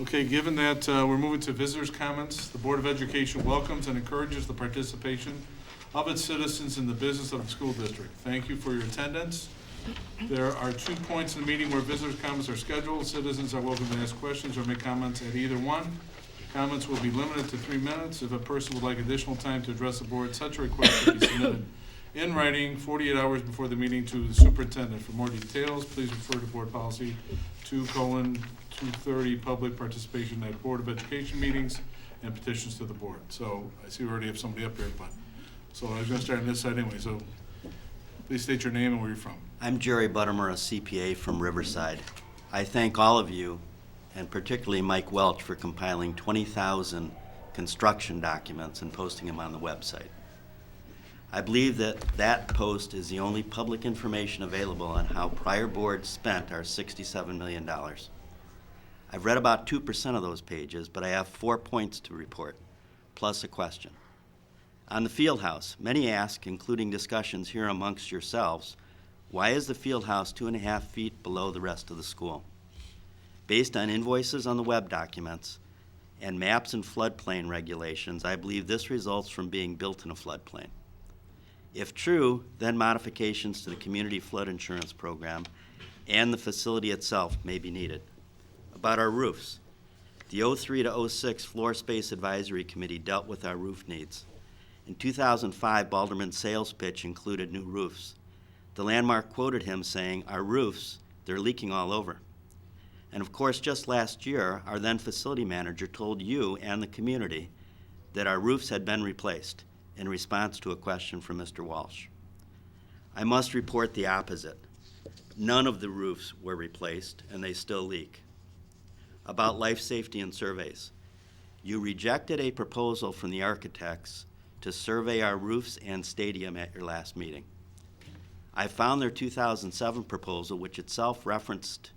Okay, given that we're moving to visitors' comments, the Board of Education welcomes and encourages the participation of its citizens in the business of the school district. Thank you for your attendance. There are 2 points in the meeting where visitors' comments are scheduled. Citizens are welcome to ask questions or make comments at either one. Comments will be limited to 3 minutes. If a person would like additional time to address the board, such a request should be submitted in writing 48 hours before the meeting to the superintendent. For more details, please refer to Board Policy 2:230, public participation at Board of Education meetings and petitions to the board. So I see we already have somebody up here, but so I was going to start on this side anyway. So please state your name and where you're from. I'm Jerry Buttermer, a CPA from Riverside. I thank all of you, and particularly Mike Welch, for compiling 20,000 construction documents and posting them on the website. I believe that that post is the only public information available on how prior boards spent our $67 million. I've read about 2% of those pages, but I have 4 points to report, plus a question. On the field house, many ask, including discussions here amongst yourselves, why is the field house 2.5 feet below the rest of the school? Based on invoices on the web documents and maps and floodplain regulations, I believe this results from being built in a floodplain. If true, then modifications to the community flood insurance program and the facility itself may be needed. About our roofs, the 03 to 06 Floor Space Advisory Committee dealt with our roof needs. In 2005, Balderman's sales pitch included new roofs. The Landmark quoted him saying, "Our roofs, they're leaking all over." And of course, just last year, our then facility manager told you and the community that our roofs had been replaced in response to a question from Mr. Walsh. I must report the opposite. None of the roofs were replaced, and they still leak. About life safety and surveys, you rejected a proposal from the architects to survey our roofs and stadium at your last meeting. I found their 2007 proposal, which itself referenced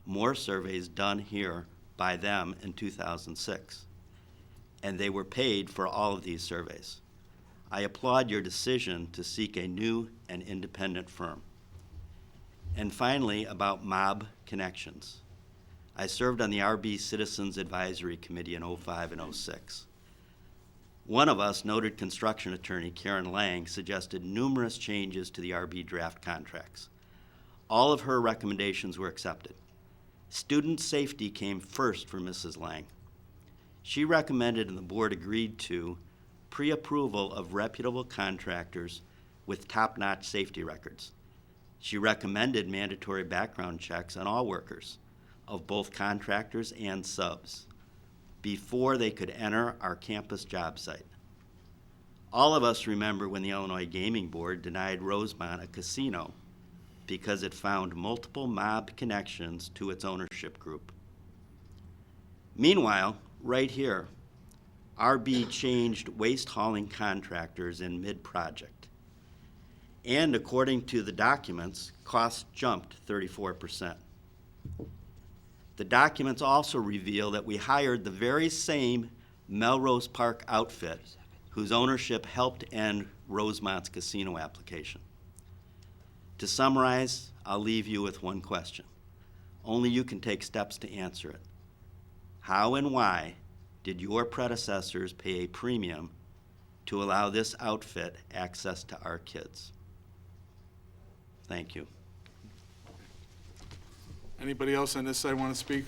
more surveys done here by them in 2006, and they were paid for all of these surveys. I applaud your decision to seek a new and independent firm. And finally, about mob connections. I served on the RB Citizens Advisory Committee in 05 and 06. One of us, noted construction attorney Karen Lang, suggested numerous changes to the RB draft contracts. All of her recommendations were accepted. Student safety came first for Mrs. Lang. She recommended, and the board agreed to, pre-approval of reputable contractors with top-notch safety records. She recommended mandatory background checks on all workers, of both contractors and subs, before they could enter our campus job site. All of us remember when the Illinois Gaming Board denied Rosemont a casino because it found multiple mob connections to its ownership group. Meanwhile, right here, RB changed waste hauling contractors in mid-project. And according to the documents, costs jumped 34%. The documents also reveal that we hired the very same Melrose Park outfit whose ownership helped end Rosemont's casino application. To summarize, I'll leave you with one question. Only you can take steps to answer it. How and why did your predecessors pay a premium to allow this outfit access to our kids? Thank you. Anybody else on this side want to speak?